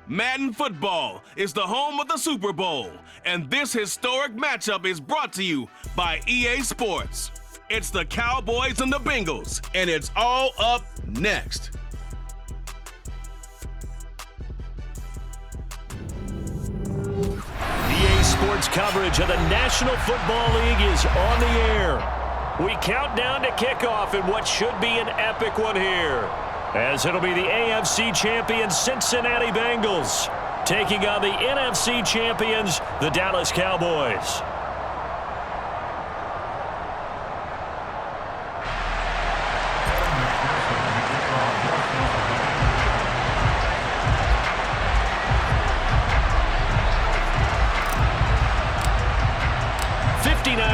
Madden Football is the home of the Super Bowl, and this historic matchup is brought to you by EA Sports. It's the Cowboys and the Bengals, and it's all up next. EA Sports coverage of the National Football League is on the air. We count down to kickoff in what should be an epic one here, as it'll be the AFC champions Cincinnati Bengals taking on the NFC champions, the Dallas Cowboys.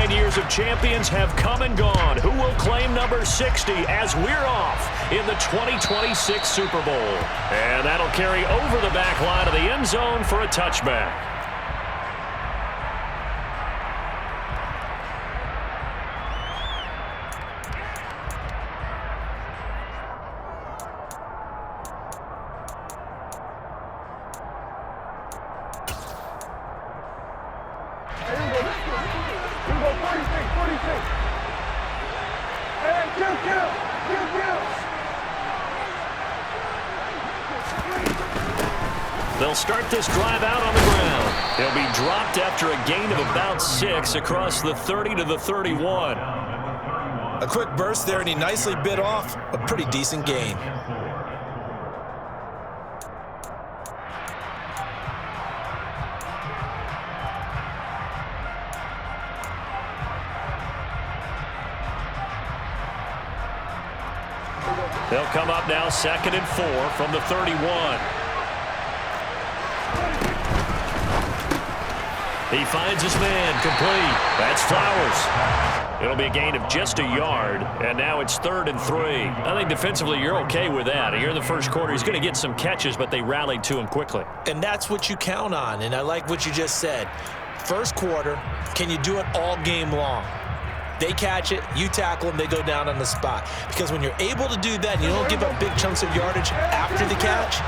Years of champions have come and gone. Who will claim number 60 as we're off in the 2026 Super Bowl? And that'll carry over the back line of the end zone for a touchback. They'll start this drive out on the ground. He'll be dropped after a gain of about 6 across the 30 to the 31. A quick burst there, and he nicely bit off a pretty decent gain. They'll come up now 2nd and 4 from the 31. He finds his man, complete. That's Flowers. It'll be a gain of just a yard, and now it's 3rd and 3. I think defensively you're okay with that. Here in the first quarter, he's going to get some catches, but they rallied to him quickly. And that's what you count on, and I like what you just said. First quarter, can you do it all game long? They catch it, you tackle them, they go down on the spot. Because when you're able to do that and you don't give up big chunks of yardage after the catch,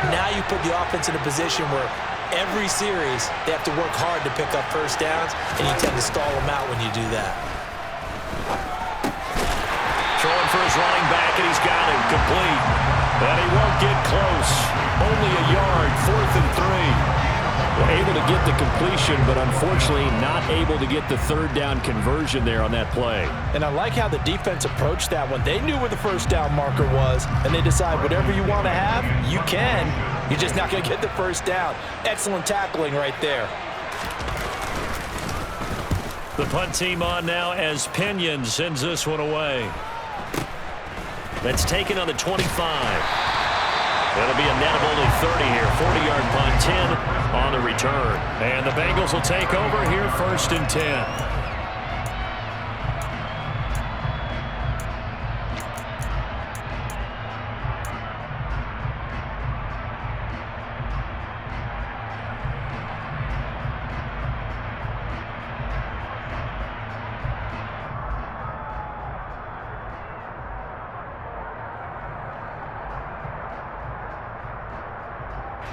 now you put the offense in a position where every series they have to work hard to pick up first downs, and you tend to stall them out when you do that. Throwing for his running back, and he's got him complete. But he won't get close. Only a yard, 4th and 3. Able to get the completion, but unfortunately not able to get the 3rd down conversion there on that play. And I like how the defense approached that one. They knew where the first down marker was, and they decide whatever you want to have, you can. You're just not going to get the first down. Excellent tackling right there. The punt team on now as Pinion sends this one away. That's taken on the 25. That'll be a net of only 30 here. 40-yard punt, 10 on the return. And the Bengals will take over here 1st and 10.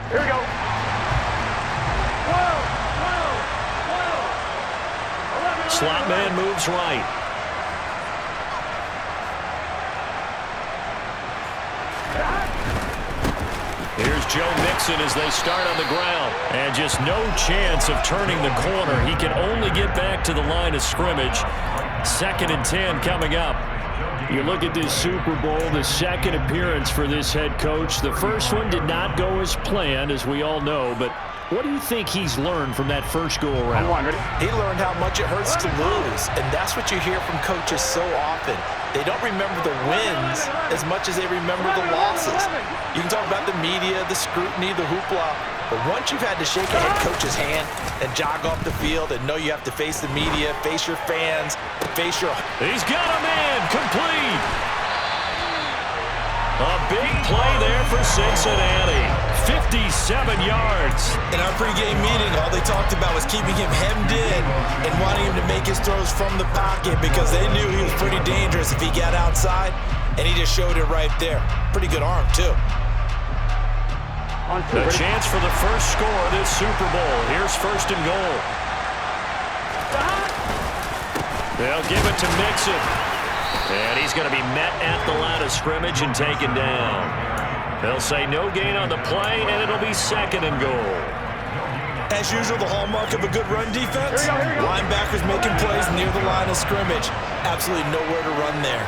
Here we go. Slot man moves right. Here's Joe Mixon as they start on the ground. And just no chance of turning the corner. He can only get back to the line of scrimmage. 2nd and 10 coming up. You look at this Super Bowl, the 2nd appearance for this head coach. The first one did not go as planned, as we all know, but what do you think he's learned from that first go-around? He learned how much it hurts to lose, and that's what you hear from coaches so often. They don't remember the wins as much as they remember the losses. You can talk about the media, the scrutiny, the hoopla, but once you've had to shake a head coach's hand and jog off the field and know you have to face the media, face your fans, face your... He's got a man, complete! A big play there for Cincinnati. 57 yards. In our pregame meeting, all they talked about was keeping him hemmed in and wanting him to make his throws from the pocket because they knew he was pretty dangerous if he got outside, and he just showed it right there. Pretty good arm, too. A chance for the first score of this Super Bowl. Here's first and goal. They'll give it to Mixon. And he's going to be met at the line of scrimmage and taken down. They'll say no gain on the play, and it'll be second and goal. As usual, the hallmark of a good run defense, linebackers making plays near the line of scrimmage. Absolutely nowhere to run there.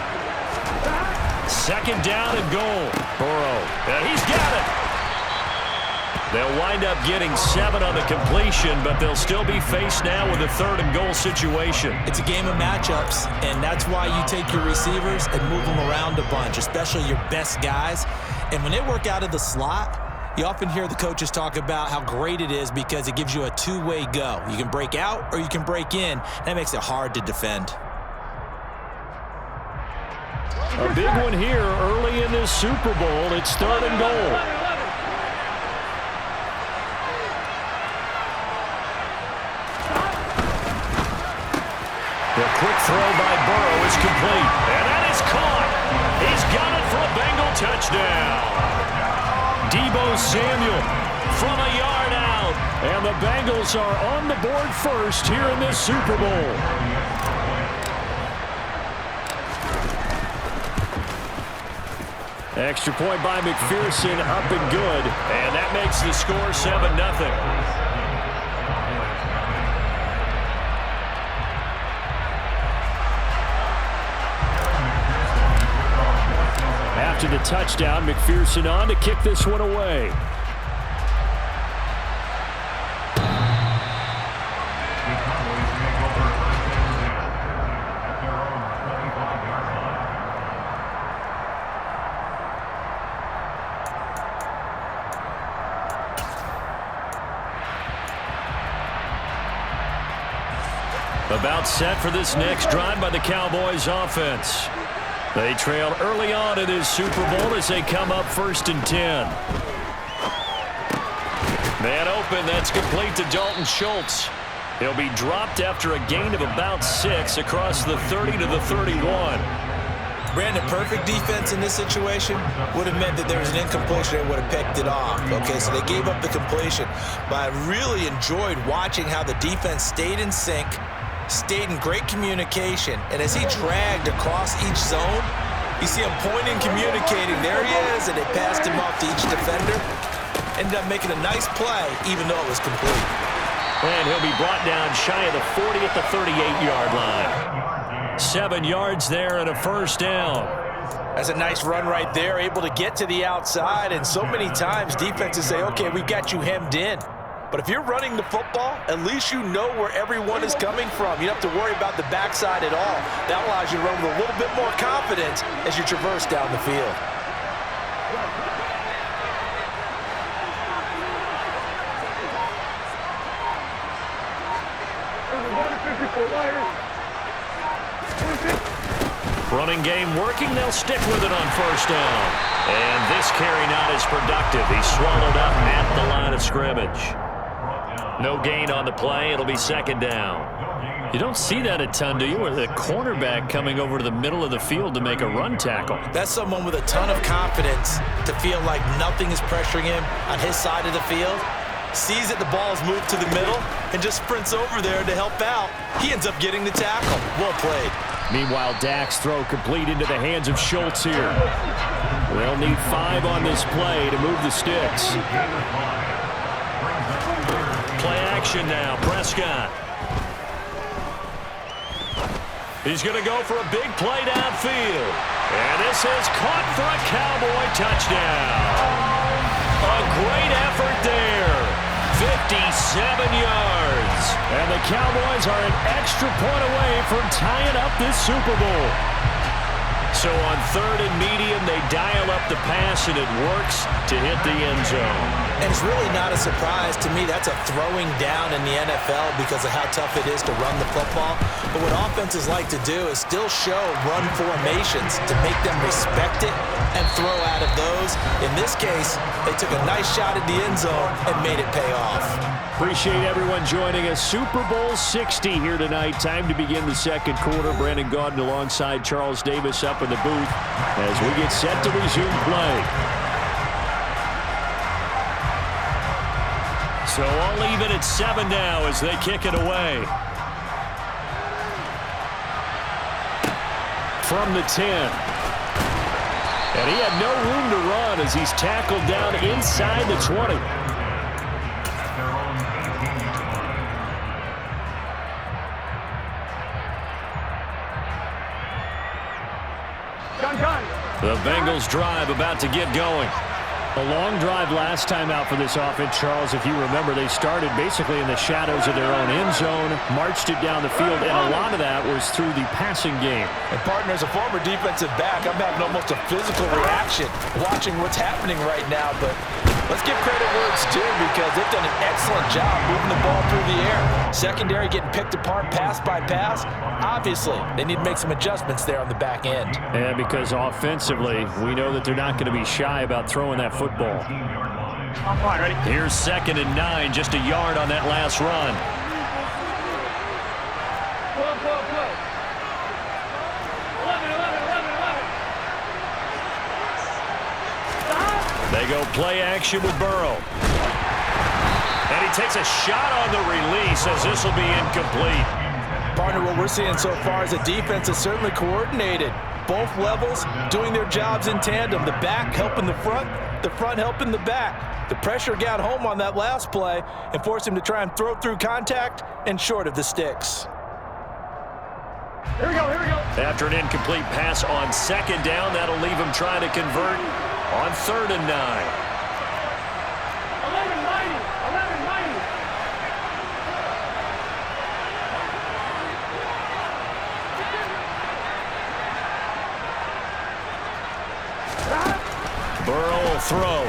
Second down and goal. Burrow. And he's got it. They'll wind up getting 7 on the completion, but they'll still be faced now with a third and goal situation. It's a game of matchups, and that's why you take your receivers and move them around a bunch, especially your best guys. And when they work out of the slot, you often hear the coaches talk about how great it is because it gives you a two-way go. You can break out or you can break in. That makes it hard to defend. A big one here early in this Super Bowl. It's third and goal. The quick throw by Burrow is complete. And that is caught. He's got it for a Bengal touchdown. Deebo Samuel from a yard out. And the Bengals are on the board first here in this Super Bowl. Extra point by McPherson, up and good. And that makes the score 7-0. After the touchdown, McPherson on to kick this one away. About set for this next drive by the Cowboys offense. They trail early on in this Super Bowl as they come up 1st and 10. Man open, that's complete to Dalton Schultz. He'll be dropped after a gain of about 6 across the 30 to the 31. Brandon, perfect defense in this situation would have meant that there was an incompletion and would have picked it off. Okay, so they gave up the completion. But I really enjoyed watching how the defense stayed in sync, stayed in great communication, and as he dragged across each zone, you see him pointing, communicating. There he is, and they passed him off to each defender. Ended up making a nice play, even though it was complete. And he'll be brought down shy of the 40 at the 38-yard line. 7 yards there and a first down. That's a nice run right there, able to get to the outside, and so many times defenses say, okay, we've got you hemmed in. But if you're running the football, at least you know where everyone is coming from. You don't have to worry about the backside at all. That allows you to run with a little bit more confidence as you traverse down the field. Running game working. They'll stick with it on first down. And this carry not as productive. He's swallowed up at the line of scrimmage. No gain on the play. It'll be second down. You don't see that a ton, do you? Or the cornerback coming over to the middle of the field to make a run tackle. That's someone with a ton of confidence to feel like nothing is pressuring him on his side of the field. Sees that the ball's moved to the middle and just sprints over there to help out. He ends up getting the tackle. Well played. Meanwhile, Dak's throw complete into the hands of Schultz here. They'll need 5 on this play to move the sticks. Play action now, Prescott. He's going to go for a big play downfield. And this is caught for a Cowboy touchdown. A great effort there. 57 yards. And the Cowboys are an extra point away from tying up this Super Bowl. So on 3rd and medium, they dial up the pass, and it works to hit the end zone. And it's really not a surprise to me. That's a throwing down in the NFL because of how tough it is to run the football. But what offenses like to do is still show run formations to make them respect it and throw out of those. In this case, they took a nice shot at the end zone and made it pay off. Appreciate everyone joining us. Super Bowl 60 here tonight. Time to begin the second quarter. Brandon Gaudin alongside Charles Davis up in the booth as we get set to resume play. So I'll leave it at 7 now as they kick it away. From the 10. And he had no room to run as he's tackled down inside the 20. The Bengals drive about to get going. A long drive last time out for this offense, Charles. If you remember, they started basically in the shadows of their own end zone, marched it down the field, and a lot of that was through the passing game. And, partner, as a former defensive back, I'm having almost a physical reaction watching what's happening right now. But let's give credit where it's due because they've done an excellent job moving the ball through the air. Secondary getting picked apart pass by pass. Obviously, they need to make some adjustments there on the back end. And because offensively, we know that they're not going to be shy about throwing that football. Here's 2nd and 9, just a yard on that last run. They go play action with Burrow. And he takes a shot on the release as this will be incomplete. Partner, what we're seeing so far is the defense is certainly coordinated. Both levels doing their jobs in tandem. The back helping the front helping the back. The pressure got home on that last play and forced him to try and throw through contact and short of the sticks. Here we go. After an incomplete pass on 2nd down, that'll leave him trying to convert on 3rd and 9. 11-90. Burrow will throw.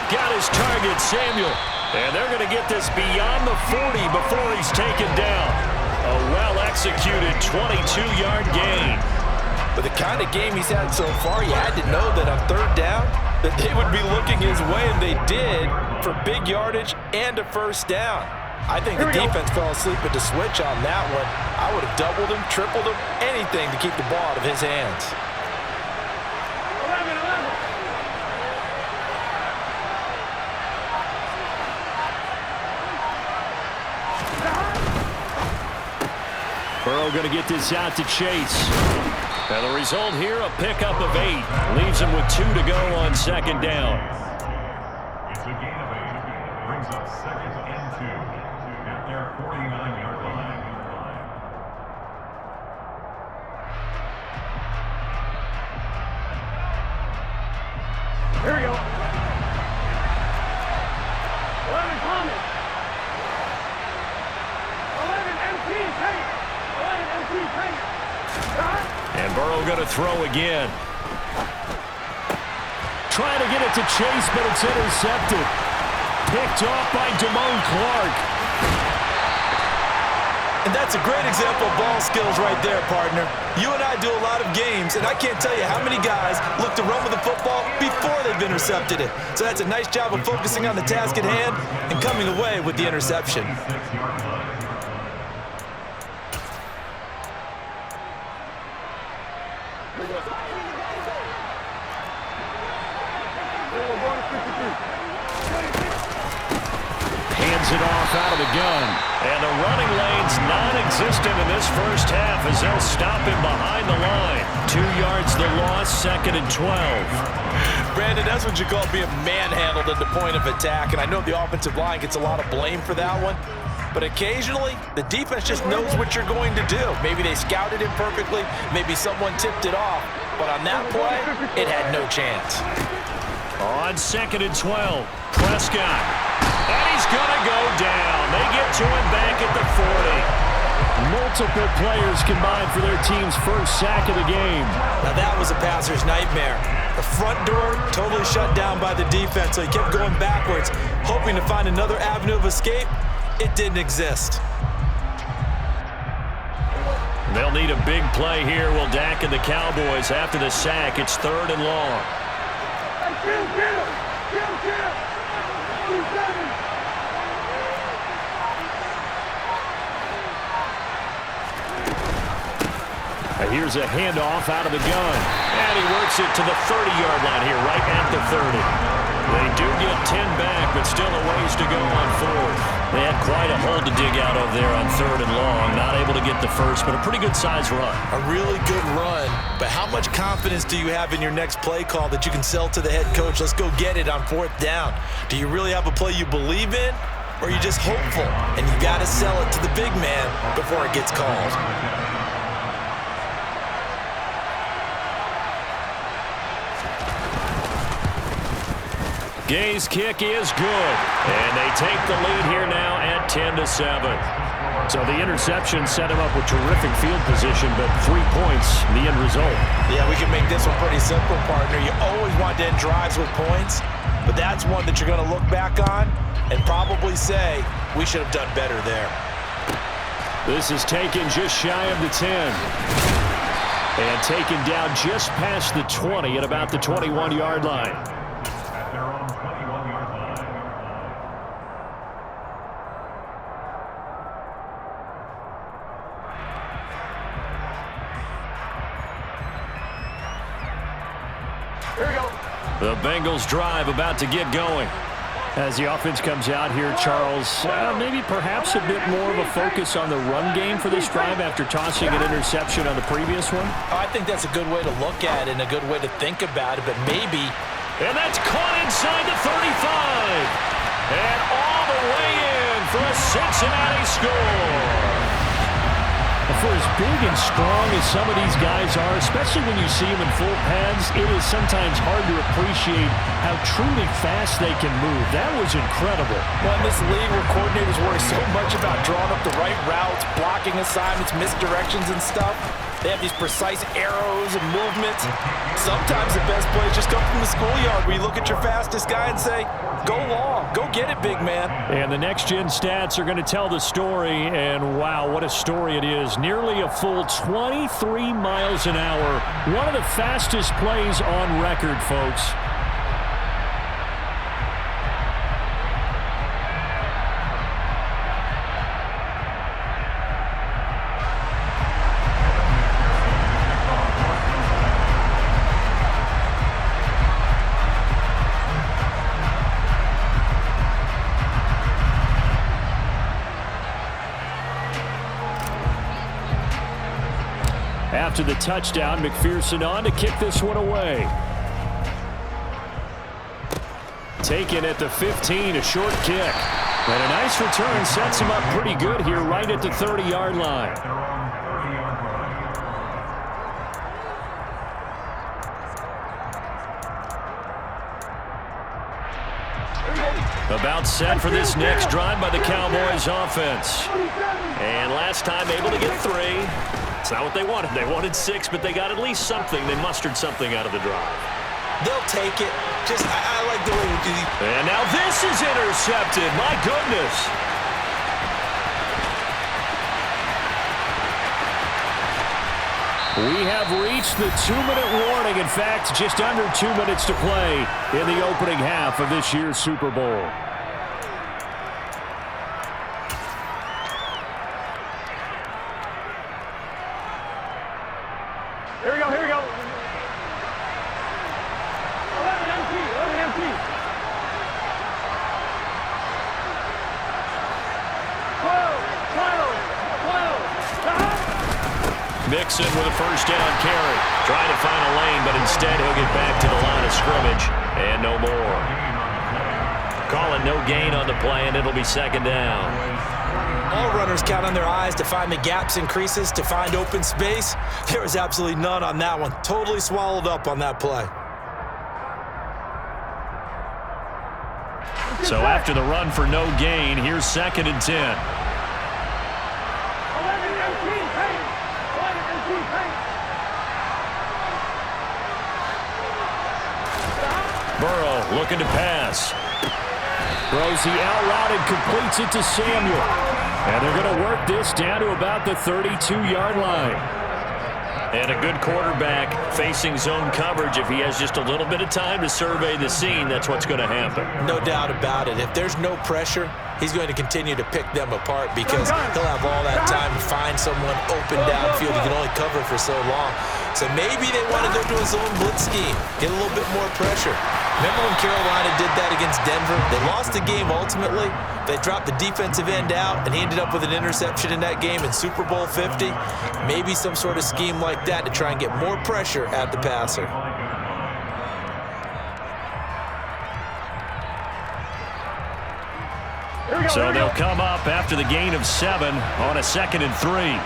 Got his target, Samuel. And they're going to get this beyond the 40 before he's taken down. A well-executed 22-yard gain. But the kind of game he's had so far, you had to know that on 3rd down, that they would be looking his way, and they did, for big yardage and a 1st down. I think the defense fell asleep at the switch on that one. I would have doubled him, tripled him, anything to keep the ball out of his hands. 11. Burrow going to get this out to Chase. And the result here, a pickup of 8. Leaves him with 2 to go on 2nd down. It's a gain of 8. Brings up 2nd and 2 at their 49-yard line. Here we go. 11 Thomas. 11 MT Tank. 11 MT Tank. And Burrow going to throw again. Trying to get it to Chase, but it's intercepted. Picked off by Damone Clark. And that's a great example of ball skills right there, partner. You and I do a lot of games, and I can't tell you how many guys look to run with the football before they've intercepted it. So that's a nice job of focusing on the task at hand and coming away with the interception. Hands it off out of the gun. And the running lane's non-existent in this first half as they'll stop him behind the line. 2 yards the loss, 2nd and 12. Brandon, that's what you call being manhandled at the point of attack. And I know the offensive line gets a lot of blame for that one. But occasionally, the defense just knows what you're going to do. Maybe they scouted it perfectly. Maybe someone tipped it off. But on that play, it had no chance. On 2nd and 12, Prescott. And he's going to go down. They get to him back at the 40. Multiple players combined for their team's first sack of the game. Now that was a passer's nightmare. The front door totally shut down by the defense, so he kept going backwards, hoping to find another avenue of escape. It didn't exist. They'll need a big play here. Will Dak and the Cowboys after the sack. It's 3rd and long. Here's a handoff out of the gun. And he works it to the 30-yard line here, right at the 30. They do get 10 back, but still a ways to go on fourth. They had quite a hole to dig out of there on 3rd and long. Not able to get the first, but a pretty good-sized run. A really good run, but how much confidence do you have in your next play call that you can sell to the head coach? Let's go get it on 4th down. Do you really have a play you believe in, or are you just hopeful? And you got to sell it to the big man before it gets called. Gay's kick is good, and they take the lead here now at 10-7. So the interception set him up with terrific field position, but 3 points, the end result. Yeah, we can make this one pretty simple, partner. You always want to end drives with points, but that's one that you're going to look back on and probably say, we should have done better there. This is taken just shy of the 10. And taken down just past the 20 at about the 21-yard line. At their own 21-yard line. Here we go. The Bengals drive about to get going. As the offense comes out here, Charles, maybe perhaps a bit more of a focus on the run game for this drive after tossing an interception on the previous one? I think that's a good way to look at it and a good way to think about it, but maybe. And that's caught inside the 35. And all the way in for a Cincinnati score. For as big and strong as some of these guys are, especially when you see them in full pads, it is sometimes hard to appreciate how truly fast they can move. That was incredible. Well, in this league where coordinators worry so much about drawing up the right routes, blocking assignments, misdirections and stuff, they have these precise arrows and movements. Sometimes the best plays just come from the schoolyard where you look at your fastest guy and say, go long, go get it, big man. And the next-gen stats are going to tell the story, and wow, what a story it is. Nearly a full 23 miles an hour. One of the fastest plays on record, folks. After the touchdown, McPherson on to kick this one away. Taken at the 15, a short kick. And a nice return sets him up pretty good here right at the 30-yard line. About set for this next drive by the Cowboys offense. And last time able to get 3. It's not what they wanted. They wanted 6, but they got at least something. They mustered something out of the drive. They'll take it. I like the way we do it. And now this is intercepted. My goodness. We have reached the 2-minute warning. In fact, just under 2 minutes to play in the opening half of this year's Super Bowl. Here we go, here we go. 11 empty, 11 empty. 12. Mixon with a first down carry. Trying to find a lane, but instead he'll get back to the line of scrimmage. And no more. Calling no gain on the play, and it'll be 2nd down. All runners count on their eyes to find the gaps and creases, to find open space. There was absolutely none on that one. Totally swallowed up on that play. So after the run for no gain, here's 2nd and 10. 11 empty, hey. 11 empty, hey. Burrow looking to pass. Throws the out route and completes it to Samuel. And they're going to work this down to about the 32-yard line. And a good quarterback facing zone coverage. If he has just a little bit of time to survey the scene, that's what's going to happen. No doubt about it. If there's no pressure, he's going to continue to pick them apart because he'll have all that time to find someone open downfield. He can only cover for so long. So maybe they want to go to a zone blitz scheme, get a little bit more pressure. Remember when Carolina did that against Denver? They lost the game ultimately. They dropped the defensive end out, and he ended up with an interception in that game in Super Bowl 50. Maybe some sort of scheme like that to try and get more pressure at the passer. So they'll come up after the gain of 7 on a 2nd and 3.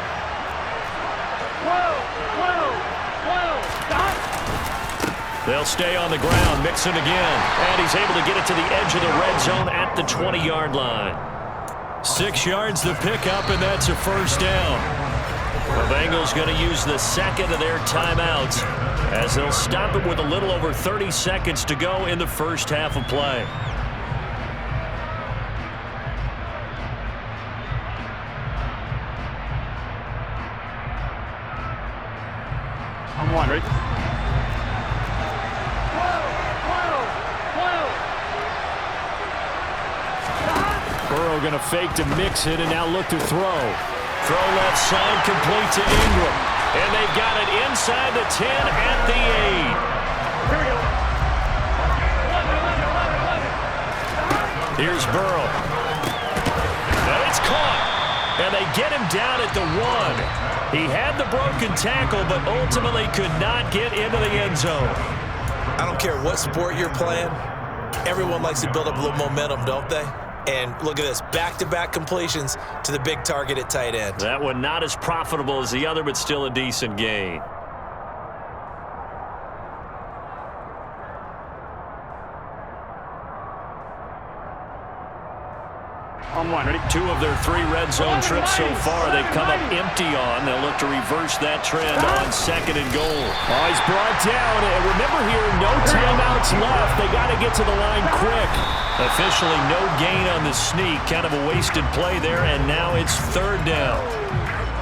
They'll stay on the ground. Mixon again. And he's able to get it to the edge of the red zone at the 20-yard line. 6 yards the pickup, and that's a first down. The Bengals going to use the second of their timeouts as they'll stop it with a little over 30 seconds to go in the first half of play. I'm one, right? Burrow going to fake to Mixon and now look to throw. Throw left side, complete to Ingram. And they've got it inside the 10 at the 8. Here's Burrow. And it's caught. And they get him down at the 1. He had the broken tackle, but ultimately could not get into the end zone. I don't care what sport you're playing. Everyone likes to build up a little momentum, don't they? And look at this, back-to-back completions to the big target at tight end. That one not as profitable as the other, but still a decent gain. On one, ready? 2 of their 3 red zone trips so far they've come up empty on. They'll look to reverse that trend on 2nd and goal. Oh, he's brought down. And remember here, no timeouts left. They got to get to the line quick. Officially no gain on the sneak. Kind of a wasted play there, and now it's 3rd down.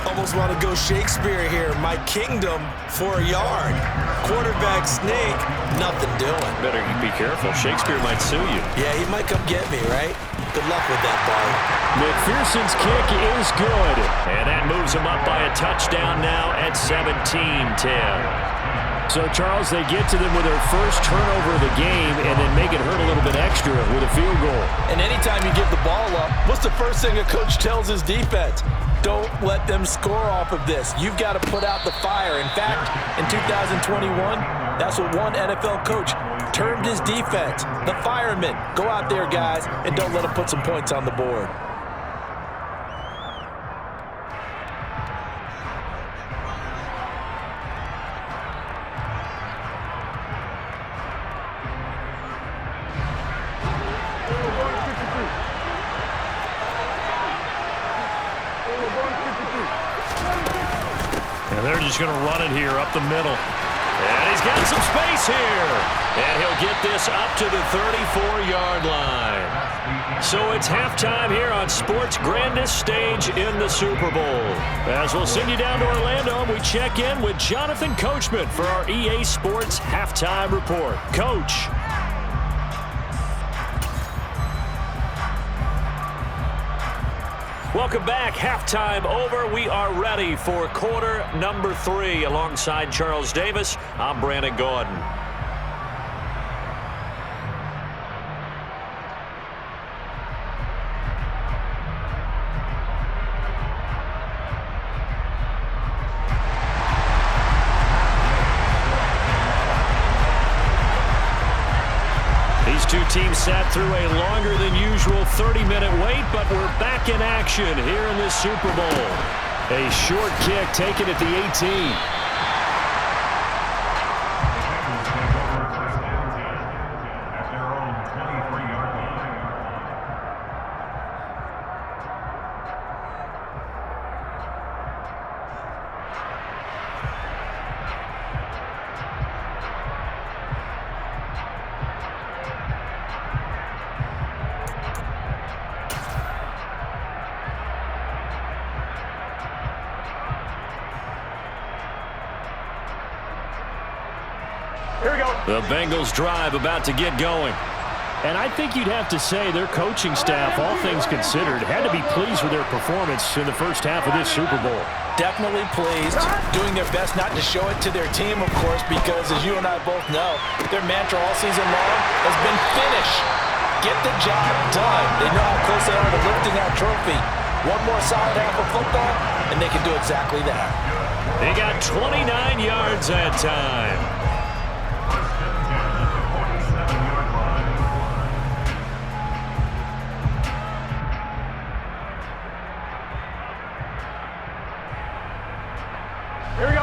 Almost want to go Shakespeare here. My kingdom for a yard. Quarterback sneak, nothing doing. Better be careful. Shakespeare might sue you. Yeah, he might come get me, right? Good luck with that ball. McPherson's kick is good. And that moves him up by a touchdown now at 17-10. So, Charles, they get to them with their first turnover of the game and then make it hurt a little bit extra with a field goal. And anytime you give the ball up, what's the first thing a coach tells his defense? Don't let them score off of this. You've got to put out the fire. In fact, in 2021, that's what one NFL coach termed his defense. The firemen. Go out there, guys, and don't let them put some points on the board. And they're just going to run it here up the middle. And he's got some space here. And he'll get this up to the 34-yard line. So it's halftime here on sports' grandest stage in the Super Bowl. As we'll send you down to Orlando, we check in with Jonathan Coachman for our EA Sports Halftime Report. Coach. Welcome back. Halftime over. We are ready for quarter number 3. Alongside Charles Davis, I'm Brandon Gordon. These two teams sat through a longer than usual 30-minute wait, but we're back in action here in this Super Bowl. A short kick taken at the 18. At their own 23-yard line. Here we go. The Bengals drive about to get going. And I think you'd have to say their coaching staff, all things considered, had to be pleased with their performance in the first half of this Super Bowl. Definitely pleased, doing their best not to show it to their team, of course, because as you and I both know, their mantra all season long has been finish. Get the job done. They know how close they are to lifting that trophy. One more solid half of football, and they can do exactly that. They got 29 yards that time.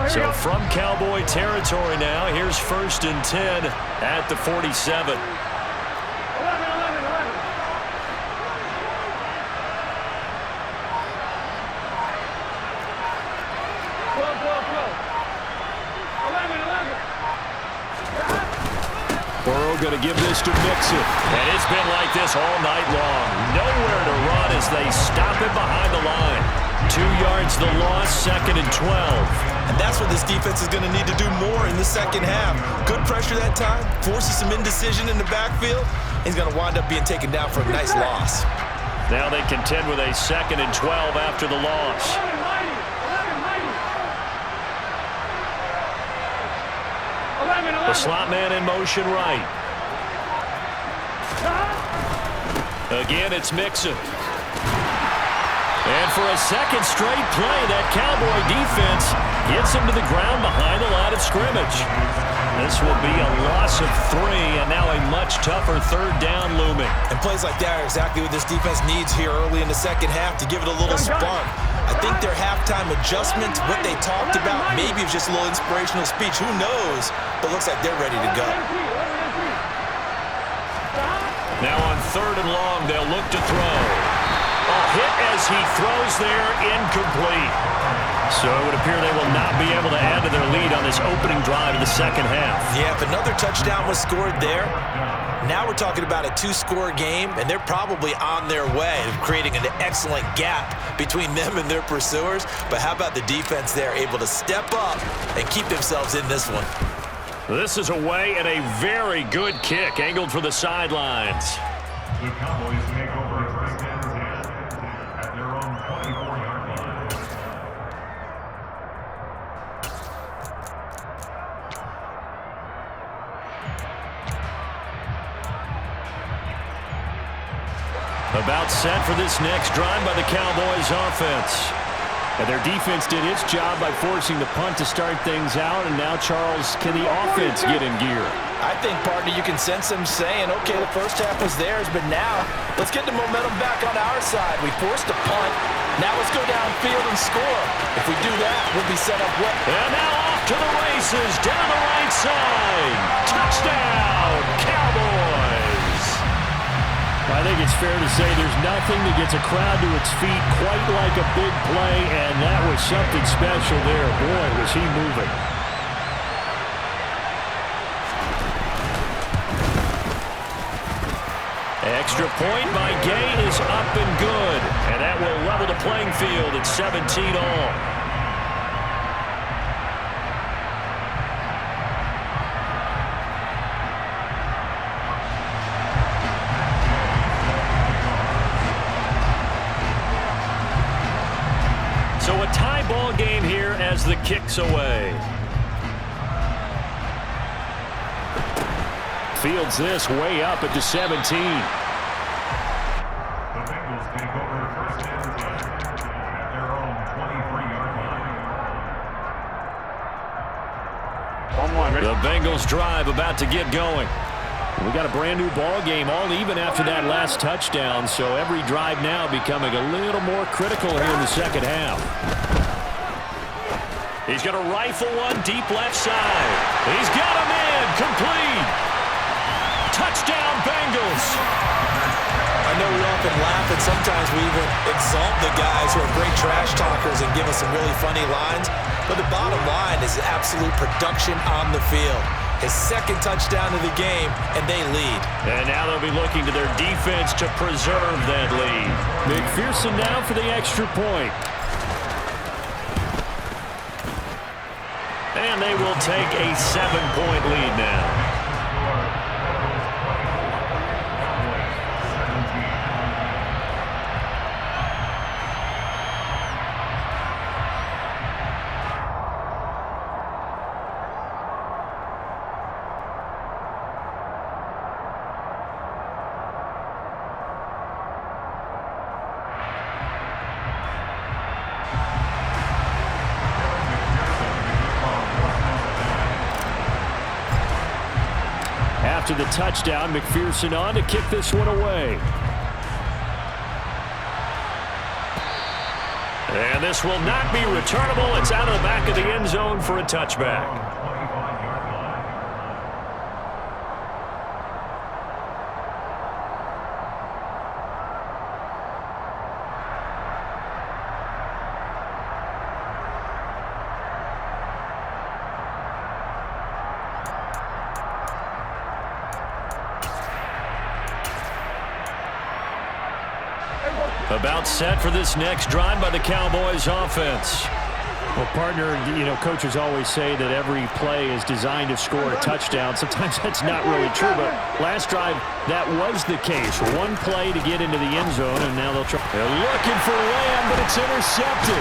So from Cowboy territory now, here's 1st and 10 at the 47. 11. Burrow going to give this to Mixon. And it's been like this all night long. Nowhere to run as they stop it behind the line. 2 yards the loss, 2nd and 12. And that's what this defense is going to need to do more in the second half. Good pressure that time, forces some indecision in the backfield. He's going to wind up being taken down for a nice loss. Now they contend with a 2nd and 12 after the loss. 11. The slot man in motion right. Again, it's Mixon. And for a second straight play, that Cowboy defense gets him to the ground behind the line of scrimmage. This will be a loss of 3, and now a much tougher 3rd down looming. And plays like that are exactly what this defense needs here early in the second half to give it a little spark. I think their halftime adjustments, what they talked about, maybe it was just a little inspirational speech. Who knows? But looks like they're ready to go. Now on 3rd and long, they'll look to throw. A hit as he throws there, incomplete. So it would appear they will not be able to add to their lead on this opening drive of the second half. Yeah, if another touchdown was scored there, now we're talking about a 2-score game, and they're probably on their way of creating an excellent gap between them and their pursuers. But how about the defense there, able to step up and keep themselves in this one? This is away and a very good kick, angled for the sidelines. The Cowboys take over 1st and 10 at their own 24-yard line. About set for this next drive by the Cowboys offense. And their defense did its job by forcing the punt to start things out, and now, Charles, can the offense get in gear? I think, partner, you can sense them saying, okay, the first half was theirs, but now let's get the momentum back on our side. We forced a punt. Now let's go downfield and score. If we do that, we'll be set up well. And now off to the races, down the right side. Touchdown, Cowboys! I think it's fair to say there's nothing that gets a crowd to its feet quite like a big play, and that was something special there. Boy, was he moving. Extra point by Gay is up and good, and that will level the playing field at 17 all. So a tie ball game here as the kick's away. Fields this way up at the 17. The Bengals take over 1st and 10 at their own 23-yard line. The Bengals drive about to get going. We got a brand new ball game, all even after that last touchdown, so every drive now becoming a little more critical here in the second half. He's going to rifle one deep left side. He's got him in, complete. Touchdown, Bengals. I know we often laugh, and sometimes we even exalt the guys who are great trash talkers and give us some really funny lines, but the bottom line is absolute production on the field. His 2nd touchdown of the game, and they lead. And now they'll be looking to their defense to preserve that lead. McPherson now for the extra point. And they will take a 7-point lead now. After the touchdown, McPherson on to kick this one away. And this will not be returnable. It's out of the back of the end zone for a touchback. About set for this next drive by the Cowboys offense. Well, partner, coaches always say that every play is designed to score a touchdown. Sometimes that's not really true, but last drive, that was the case. One play to get into the end zone, and now they'll try. They're looking for Lamb, but it's intercepted.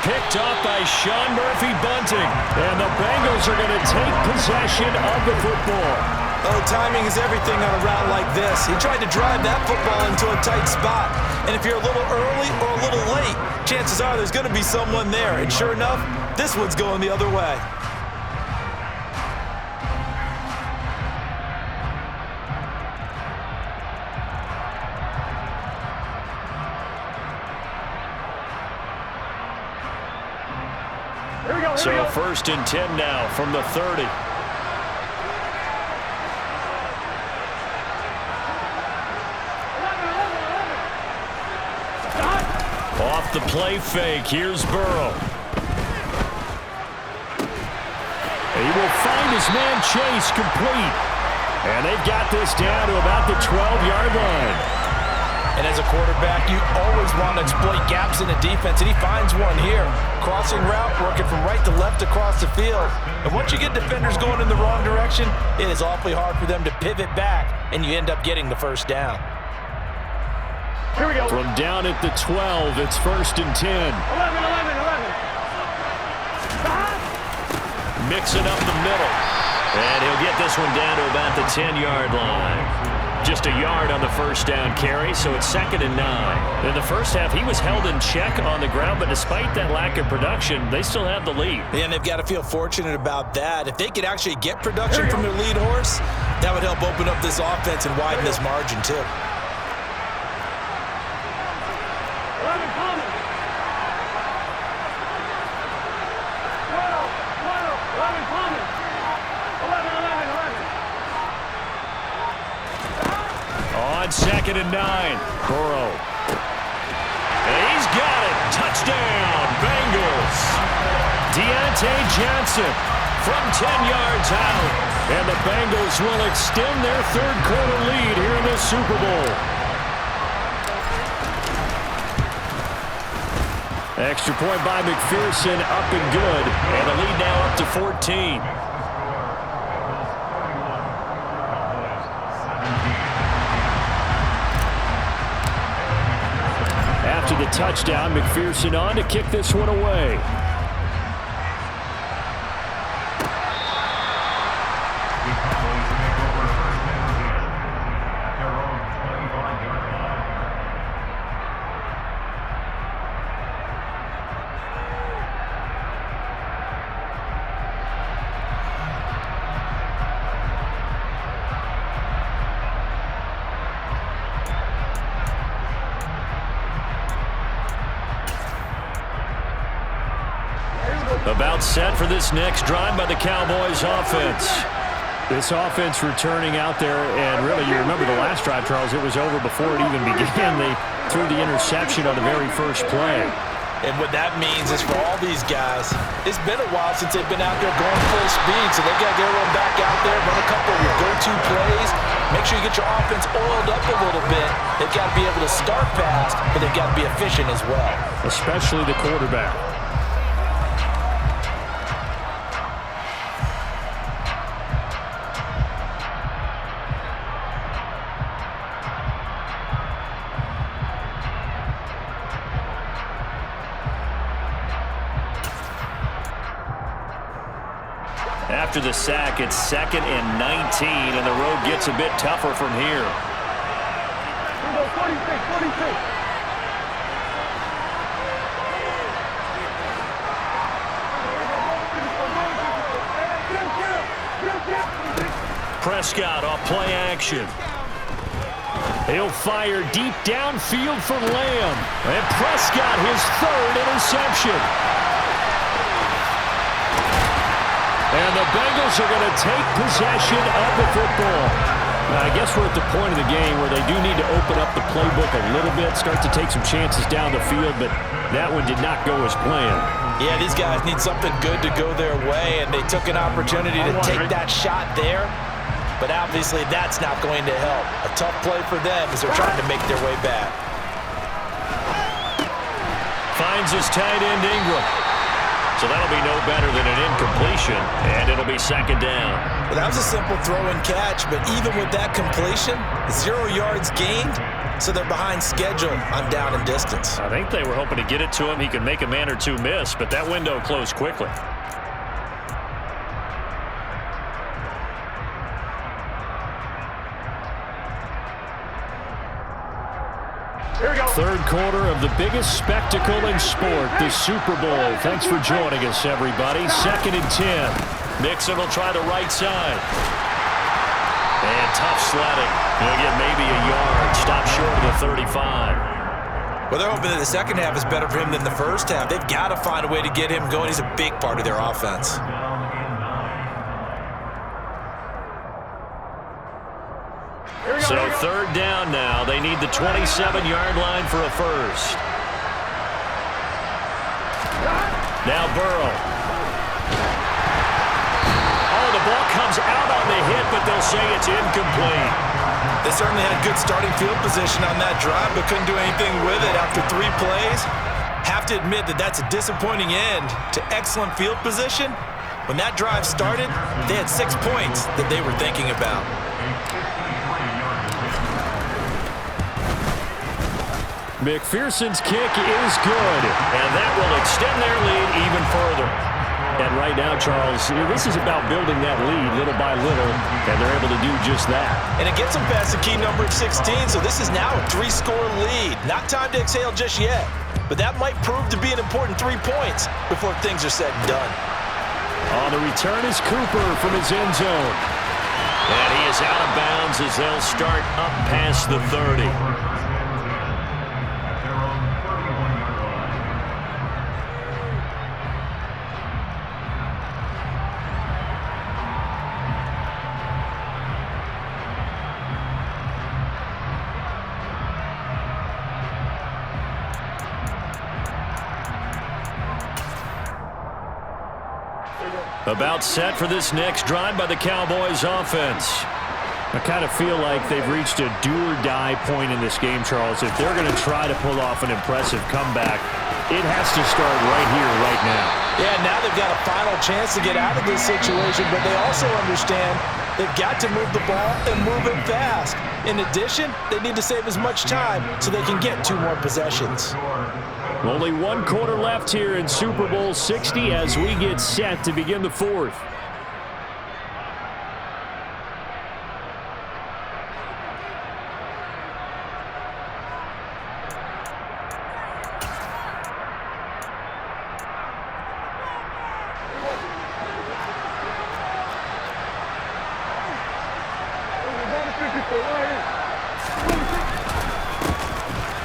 Picked off by Sean Murphy-Bunting. And the Bengals are going to take possession of the football. Oh, timing is everything on a route like this. He tried to drive that football into a tight spot. And if you're a little early or a little late, chances are there's going to be someone there. And sure enough, this one's going the other way. So 1st and 10 now from the 30. Off the play fake, here's Burrow. He will find his man Chase complete. And they've got this down to about the 12-yard line. And as a quarterback, you always want to exploit gaps in the defense, and he finds one here. Crossing route, working from right to left across the field. And once you get defenders going in the wrong direction, it is awfully hard for them to pivot back, and you end up getting the first down. Here we go. From down at the 12, it's 1st and 10. 11. Mixing up the middle. And he'll get this one down to about the 10-yard line. Just a yard on the first down carry, so it's 2nd and 9. In the first half, he was held in check on the ground, but despite that lack of production, they still have the lead. And they've got to feel fortunate about that. If they could actually get production from their lead horse, that would help open up this offense and widen this margin too. 11 coming. 11 coming. 11. On 2nd and 9, Burrow. And he's got it. Touchdown, Bengals. Deontay Johnson from 10 yards out. And the Bengals will extend their third-quarter lead here in the Super Bowl. Extra point by McPherson, up and good. And the lead now up to 14. After the touchdown, McPherson on to kick this one away. About set for this next drive by the Cowboys offense. This offense returning out there, and really, you remember the last drive, Charles, it was over before it even began. They threw the interception on the very first play. And what that means is for all these guys, it's been a while since they've been out there going full speed, so they've got to get everyone back out there, run a couple of your go-to plays, make sure you get your offense oiled up a little bit. They've got to be able to start fast, but they've got to be efficient as well. Especially the quarterback. After the sack, it's 2nd and 19, and the road gets a bit tougher from here. 46. Prescott off play action. He'll fire deep downfield for Lamb. And Prescott, his third interception. And the Bengals are going to take possession of the football. Now, I guess we're at the point of the game where they do need to open up the playbook a little bit, start to take some chances down the field, but that one did not go as planned. Yeah, these guys need something good to go their way, and they took an opportunity to take that shot there, but obviously that's not going to help. A tough play for them as they're trying to make their way back. Finds his tight end Ingram. So that'll be no better than an incompletion, and it'll be second down. Well, that was a simple throw and catch, but even with that completion, 0 yards gained, so they're behind schedule on down and distance. I think they were hoping to get it to him. He could make a man or two miss, but that window closed quickly. Third quarter of the biggest spectacle in sport, the Super Bowl. Thanks for joining us, everybody. 2nd and 10. Mixon will try the right side. And tough sledding. He'll get maybe a yard. Stop short of the 35. Well, they're hoping that the second half is better for him than the first half. They've got to find a way to get him going. He's a big part of their offense. So third down now. They need the 27-yard line for a first. Now Burrow. Oh, the ball comes out on the hit, but they'll say it's incomplete. They certainly had good starting field position on that drive, but couldn't do anything with it after 3 plays. Have to admit that that's a disappointing end to excellent field position. When that drive started, they had 6 points that they were thinking about. McPherson's kick is good, and that will extend their lead even further. And right now, Charles, this is about building that lead little by little, and they're able to do just that. And it gets them past the key number of 16, so this is now a 3-score lead. Not time to exhale just yet, but that might prove to be an important 3 points before things are said and done. On the return is Cooper from his end zone. And he is out of bounds as they'll start up past the 30. About set for this next drive by the Cowboys offense. I kind of feel like they've reached a do-or-die point in this game, Charles. If they're going to try to pull off an impressive comeback, it has to start right here, right now. Yeah, now they've got a final chance to get out of this situation, but they also understand they've got to move the ball and move it fast. In addition, they need to save as much time so they can get 2 more possessions. Only 1 quarter left here in Super Bowl 60 as we get set to begin the 4th.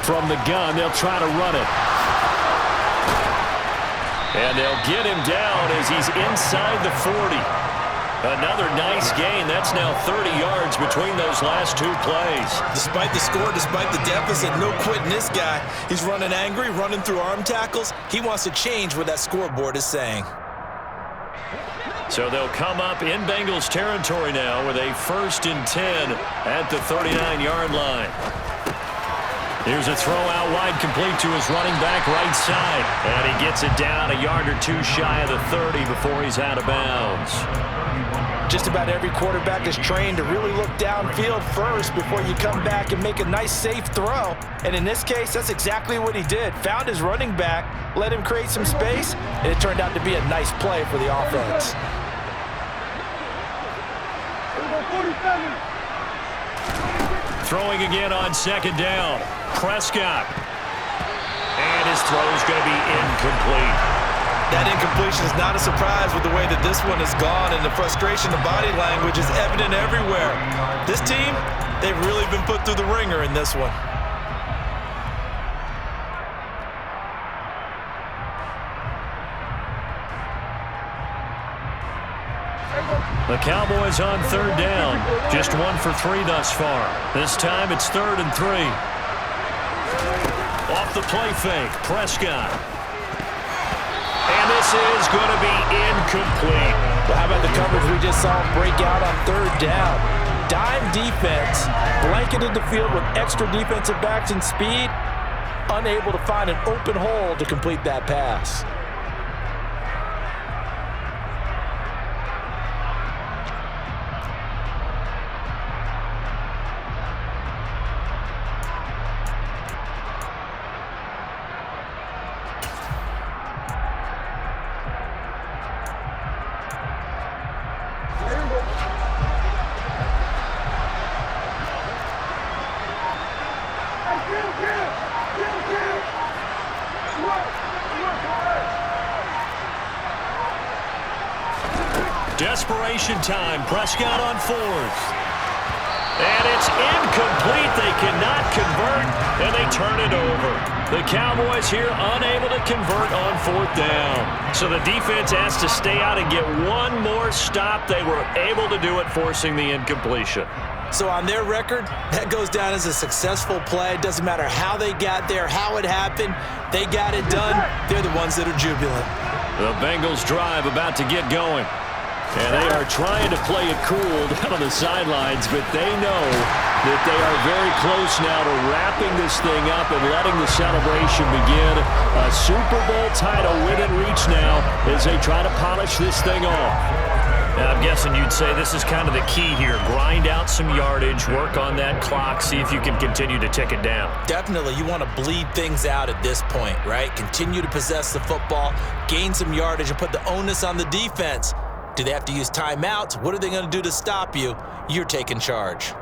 From the gun, they'll try to run it. And they'll get him down as he's inside the 40. Another nice gain. That's now 30 yards between those last 2 plays. Despite the score, despite the deficit, no quitting this guy. He's running angry, running through arm tackles. He wants to change what that scoreboard is saying. So they'll come up in Bengals territory now with a 1st and 10 at the 39-yard line. Here's a throw out wide, complete to his running back right side. And he gets it down a yard or 2 shy of the 30 before he's out of bounds. Just about every quarterback is trained to really look downfield first before you come back and make a nice, safe throw. And in this case, that's exactly what he did. Found his running back, let him create some space, and it turned out to be a nice play for the offense. Throwing again on 2nd down. Prescott. And his throw is going to be incomplete. That incompletion is not a surprise with the way that this one has gone, and the frustration, the body language is evident everywhere. This team, they've really been put through the ringer in this one. The Cowboys on third down. Just 1 for 3 thus far. This time it's 3rd and 3. Off the play fake, Prescott. And this is going to be incomplete. Well, how about the coverage we just saw break out on third down? Dime defense, blanketed the field with extra defensive backs and speed, unable to find an open hole to complete that pass. Desperation time. Prescott on 4th. And it's incomplete. They cannot convert, and they turn it over. The Cowboys here unable to convert on 4th down. So the defense has to stay out and get one more stop. They were able to do it, forcing the incompletion. So on their record, that goes down as a successful play. Doesn't matter how they got there, how it happened. They got it done. They're the ones that are jubilant. The Bengals drive about to get going. And they are trying to play it cool down on the sidelines, but they know that they are very close now to wrapping this thing up and letting the celebration begin. A Super Bowl title within reach now as they try to polish this thing off. Now, I'm guessing you'd say this is kind of the key here. Grind out some yardage, work on that clock, see if you can continue to tick it down. Definitely, you want to bleed things out at this point, right? Continue to possess the football, gain some yardage, and put the onus on the defense. Do they have to use timeouts? What are they going to do to stop you? You're taking charge.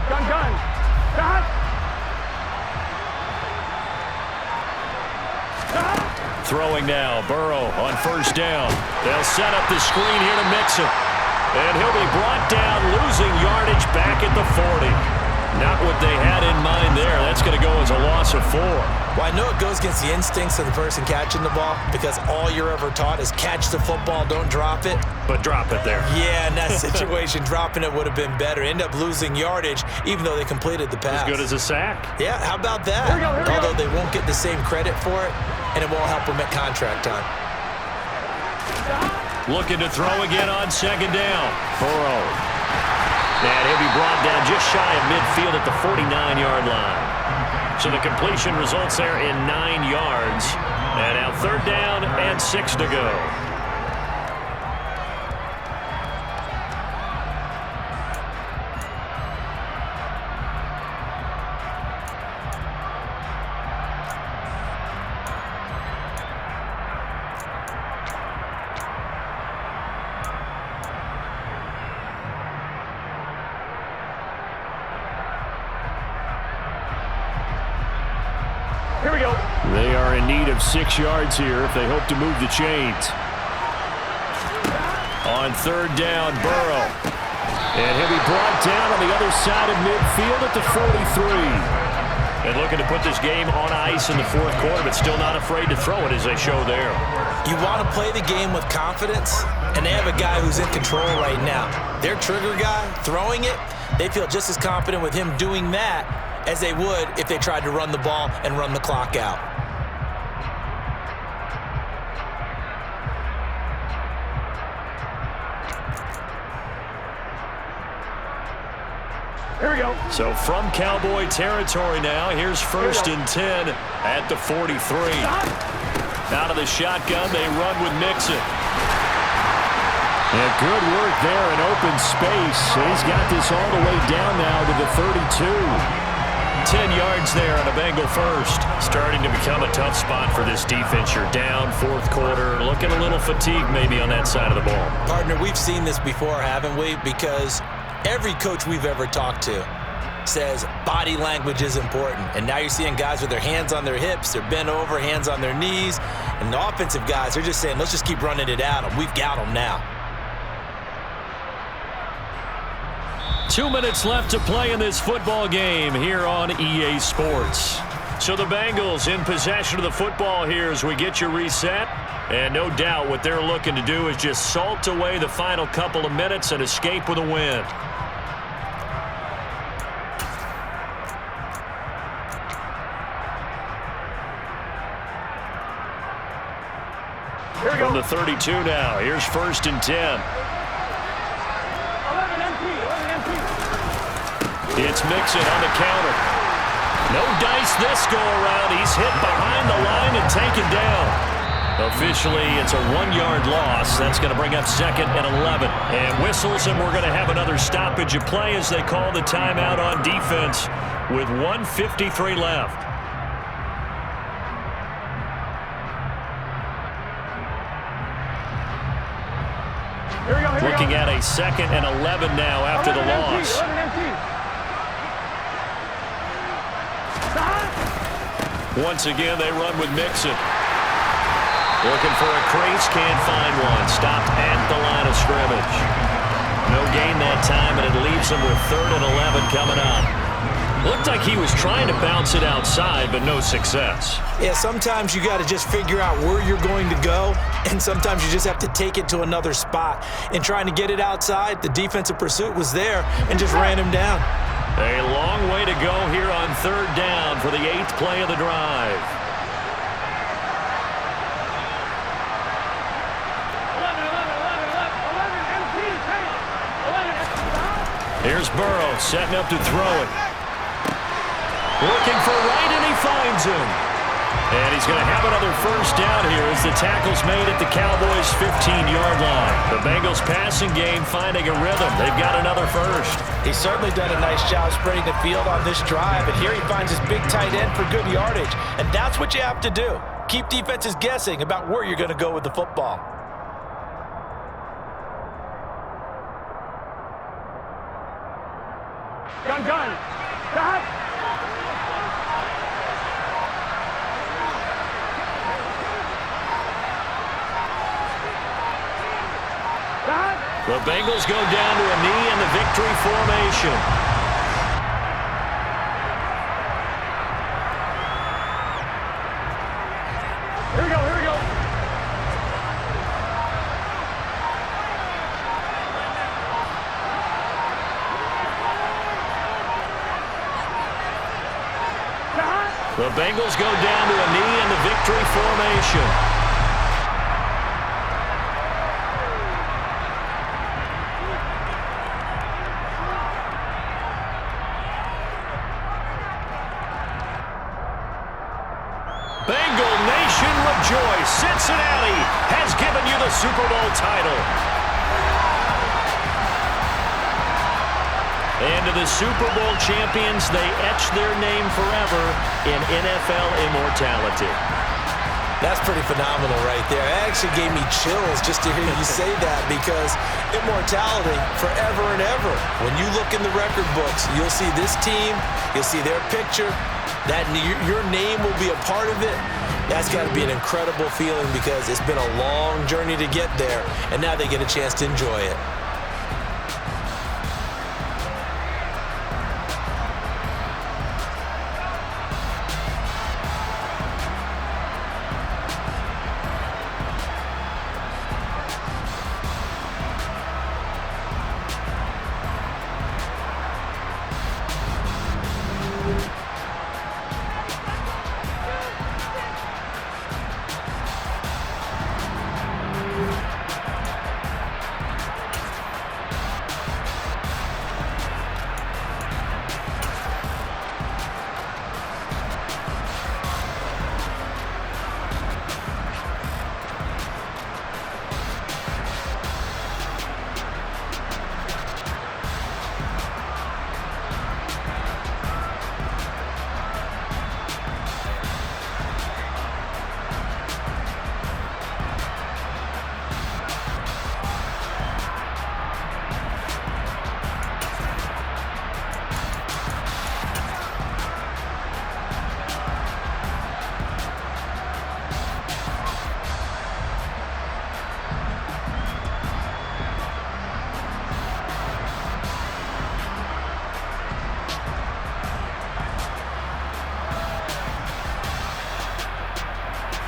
Gun. Stop. Throwing now, Burrow on 1st down. They'll set up the screen here to Mixon. And he'll be brought down, losing yardage back at the 40. Not what they had in mind there. That's going to go as a loss of 4. Well, I know it goes against the instincts of the person catching the ball because all you're ever taught is catch the football, don't drop it. But drop it there. Yeah, in that situation, dropping it would have been better. End up losing yardage, even though they completed the pass. As good as a sack. Yeah, how about that? Here we go. Although they won't get the same credit for it, and it won't help them at contract time. Looking to throw again on 2nd down. Burrow. And he'll be brought down just shy of midfield at the 49-yard line. So the completion results there in 9 yards. And now 3rd down and 6 to go. Here we go. They are in need of 6 yards here if they hope to move the chains. On 3rd down, Burrow. And he'll be brought down on the other side of midfield at the 43. And looking to put this game on ice in the 4th quarter, but still not afraid to throw it as they show there. You want to play the game with confidence, and they have a guy who's in control right now. Their trigger guy, throwing it, they feel just as confident with him doing that as they would if they tried to run the ball and run the clock out. Here we go. So from Cowboy territory now, here's 1st and 10 at the 43. Out of the shotgun, they run with Mixon. And good work there in open space. He's got this all the way down now to the 32. 10 yards there on a Bengal first. Starting to become a tough spot for this defense. You're down 4th quarter. Looking a little fatigued maybe on that side of the ball. Partner, we've seen this before, haven't we? Because every coach we've ever talked to, says body language is important. And now you're seeing guys with their hands on their hips, they're bent over, hands on their knees. And the offensive guys, they're just saying, let's just keep running it at them. We've got them now. 2 minutes left to play in this football game here on EA Sports. So the Bengals in possession of the football here as we get you reset. And no doubt what they're looking to do is just salt away the final couple of minutes and escape with a win. From the 32 now, here's 1st and 10. 11 empty. It's Mixon on the counter. No dice this go around. He's hit behind the line and taken down. Officially, it's a 1-yard loss. That's going to bring up 2nd and 11. And whistles, and we're going to have another stoppage of play as they call the timeout on defense with 1:53 left. Looking at a 2nd and 11 now after the loss. Once again, they run with Mixon. Looking for a crease, can't find one. Stopped at the line of scrimmage. No gain that time, and it leaves them with 3rd and 11 coming up. Looked like he was trying to bounce it outside, but no success. Yeah, sometimes you got to just figure out where you're going to go, and sometimes you just have to take it to another spot. In trying to get it outside, the defensive pursuit was there and just ran him down. A long way to go here on 3rd down for the 8th play of the drive. 11 empty. Here's Burrow setting up to throw it. Looking for right, and he finds him. And he's going to have another 1st down here as the tackle's made at the Cowboys' 15-yard line. The Bengals passing game finding a rhythm. They've got another 1st. He's certainly done a nice job spreading the field on this drive, and here he finds his big tight end for good yardage. And that's what you have to do. Keep defenses guessing about where you're going to go with the football. Gun. Stop. The Bengals go down to a knee in the victory formation. Here we go. The Bengals go down to a knee in the victory formation. Bengal Nation rejoice. Cincinnati has given you the Super Bowl title. And to the Super Bowl champions, they etch their name forever in NFL immortality. That's pretty phenomenal right there. It actually gave me chills just to hear you say that, because immortality forever and ever. When you look in the record books, you'll see this team, you'll see their picture, that your name will be a part of it. That's got to be an incredible feeling, because it's been a long journey to get there, and now they get a chance to enjoy it.